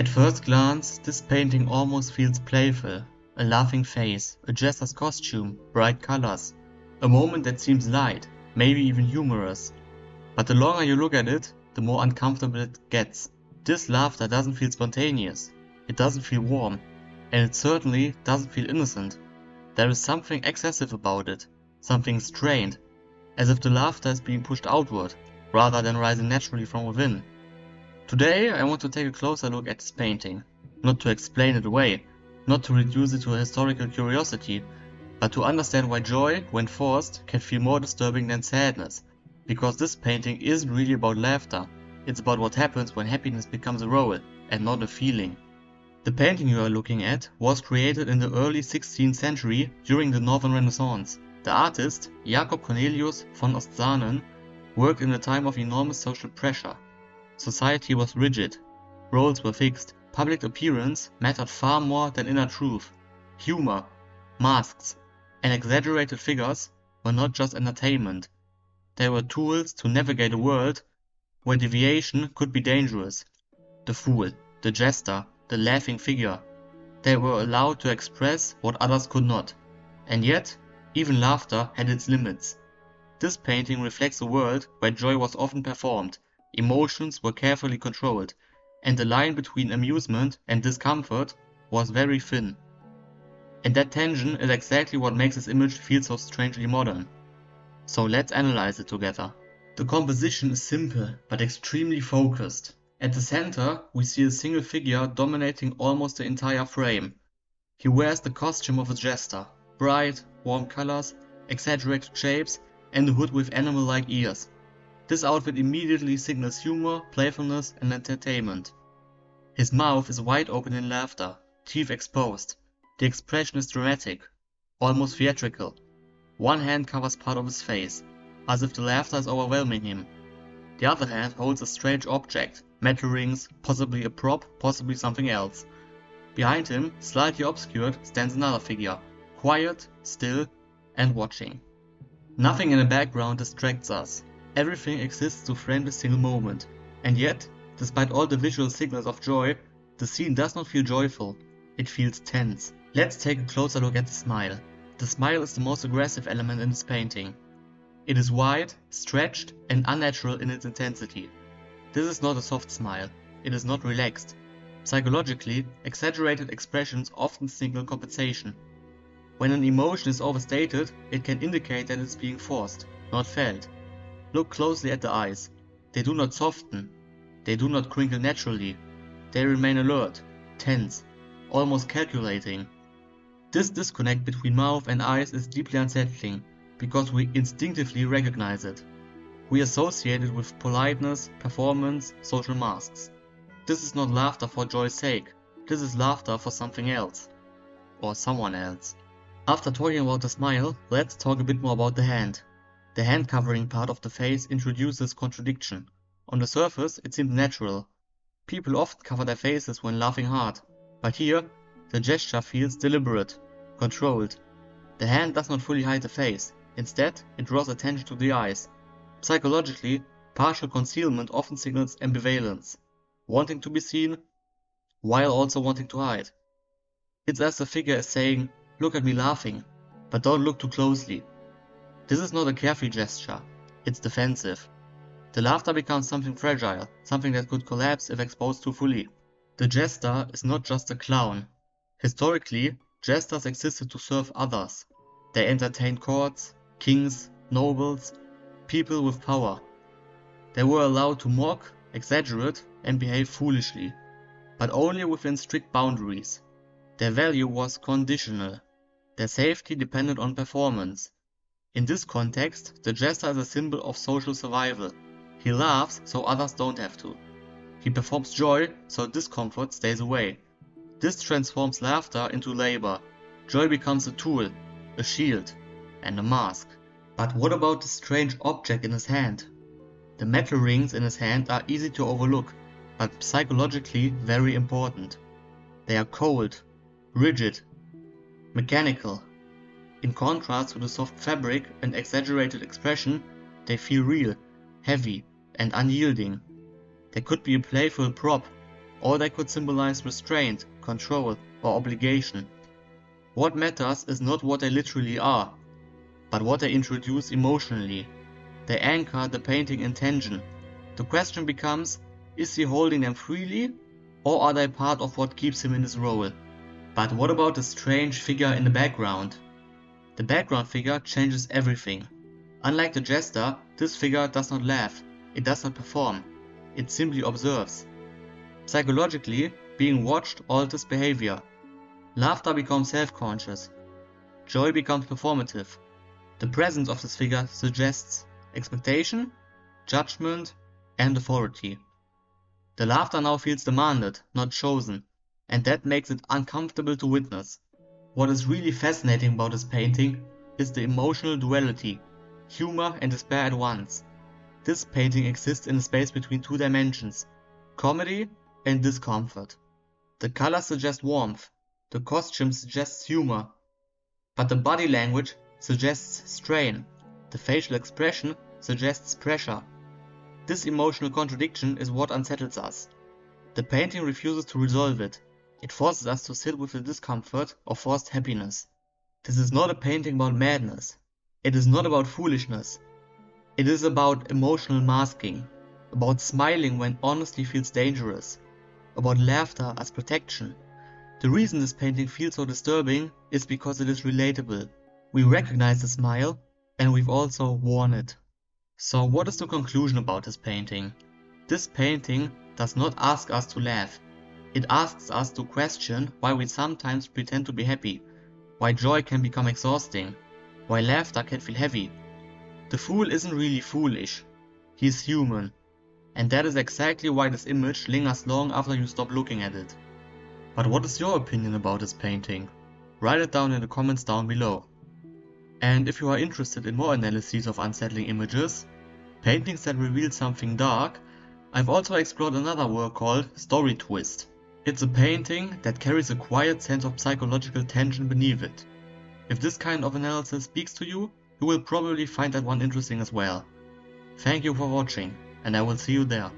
At first glance, this painting almost feels playful. A laughing face, a jester's costume, bright colors. A moment that seems light, maybe even humorous. But the longer you look at it, the more uncomfortable it gets. This laughter doesn't feel spontaneous. It doesn't feel warm. And it certainly doesn't feel innocent. There is something excessive about it. Something strained. As if the laughter is being pushed outward, rather than rising naturally from within. Today I want to take a closer look at this painting, not to explain it away, not to reduce it to a historical curiosity, but to understand why joy, when forced, can feel more disturbing than sadness, because this painting isn't really about laughter, it's about what happens when happiness becomes a role, and not a feeling. The painting you are looking at was created in the early 16th century during the Northern Renaissance. The artist, Jacob Cornelius von Ostsanen, worked in a time of enormous social pressure. Society was rigid, roles were fixed, public appearance mattered far more than inner truth. Humor, masks, and exaggerated figures were not just entertainment. They were tools to navigate a world where deviation could be dangerous. The fool, the jester, the laughing figure. They were allowed to express what others could not. And yet, even laughter had its limits. This painting reflects a world where joy was often performed. Emotions were carefully controlled, and the line between amusement and discomfort was very thin. And that tension is exactly what makes this image feel so strangely modern. So let's analyze it together. The composition is simple, but extremely focused. At the center, we see a single figure dominating almost the entire frame. He wears the costume of a jester, bright, warm colors, exaggerated shapes, and a hood with animal-like ears. This outfit immediately signals humor, playfulness, and entertainment. His mouth is wide open in laughter, teeth exposed. The expression is dramatic, almost theatrical. One hand covers part of his face, as if the laughter is overwhelming him. The other hand holds a strange object, metal rings, possibly a prop, possibly something else. Behind him, slightly obscured, stands another figure, quiet, still, and watching. Nothing in the background distracts us. Everything exists to frame this single moment. And yet, despite all the visual signals of joy, the scene does not feel joyful. It feels tense. Let's take a closer look at the smile. The smile is the most aggressive element in this painting. It is wide, stretched, and unnatural in its intensity. This is not a soft smile. It is not relaxed. Psychologically, exaggerated expressions often signal compensation. When an emotion is overstated, it can indicate that it's being forced, not felt. Look closely at the eyes. They do not soften. They do not crinkle naturally. They remain alert, tense, almost calculating. This disconnect between mouth and eyes is deeply unsettling, because we instinctively recognize it. We associate it with politeness, performance, social masks. This is not laughter for joy's sake. This is laughter for something else. Or someone else. After talking about the smile, let's talk a bit more about the hand. The hand covering part of the face introduces contradiction. On the surface, it seems natural. People often cover their faces when laughing hard, but here, the gesture feels deliberate, controlled. The hand does not fully hide the face, instead, it draws attention to the eyes. Psychologically, partial concealment often signals ambivalence, wanting to be seen, while also wanting to hide. It's as the figure is saying, "Look at me laughing, but don't look too closely." This is not a carefree gesture, it's defensive. The laughter becomes something fragile, something that could collapse if exposed too fully. The jester is not just a clown. Historically, jesters existed to serve others. They entertained courts, kings, nobles, people with power. They were allowed to mock, exaggerate, and behave foolishly, but only within strict boundaries. Their value was conditional. Their safety depended on performance. In this context, the jester is a symbol of social survival. He laughs so others don't have to. He performs joy so discomfort stays away. This transforms laughter into labor. Joy becomes a tool, a shield, and a mask. But what about the strange object in his hand? The metal rings in his hand are easy to overlook, but psychologically very important. They are cold, rigid, mechanical. In contrast to the soft fabric and exaggerated expression, they feel real, heavy, and unyielding. They could be a playful prop, or they could symbolize restraint, control, or obligation. What matters is not what they literally are, but what they introduce emotionally. They anchor the painting in tension. The question becomes, is he holding them freely, or are they part of what keeps him in his role? But what about the strange figure in the background? The background figure changes everything. Unlike the jester, this figure does not laugh, it does not perform, it simply observes. Psychologically, being watched alters behavior. Laughter becomes self-conscious. Joy becomes performative. The presence of this figure suggests expectation, judgment, and authority. The laughter now feels demanded, not chosen, and that makes it uncomfortable to witness. What is really fascinating about this painting is the emotional duality, humor and despair at once. This painting exists in a space between two dimensions, comedy and discomfort. The colors suggest warmth, the costume suggests humor, but the body language suggests strain, the facial expression suggests pressure. This emotional contradiction is what unsettles us. The painting refuses to resolve it. It forces us to sit with the discomfort of forced happiness. This is not a painting about madness. It is not about foolishness. It is about emotional masking, about smiling when honesty feels dangerous, about laughter as protection. The reason this painting feels so disturbing is because it is relatable. We recognize the smile, and we've also worn it. So what is the conclusion about this painting? This painting does not ask us to laugh. It asks us to question why we sometimes pretend to be happy, why joy can become exhausting, why laughter can feel heavy. The fool isn't really foolish, he's human, and that is exactly why this image lingers long after you stop looking at it. But what is your opinion about this painting? Write it down in the comments down below. And if you are interested in more analyses of unsettling images, paintings that reveal something dark, I've also explored another work called Story Twist. It's a painting that carries a quiet sense of psychological tension beneath it. If this kind of analysis speaks to you, you will probably find that one interesting as well. Thank you for watching, and I will see you there.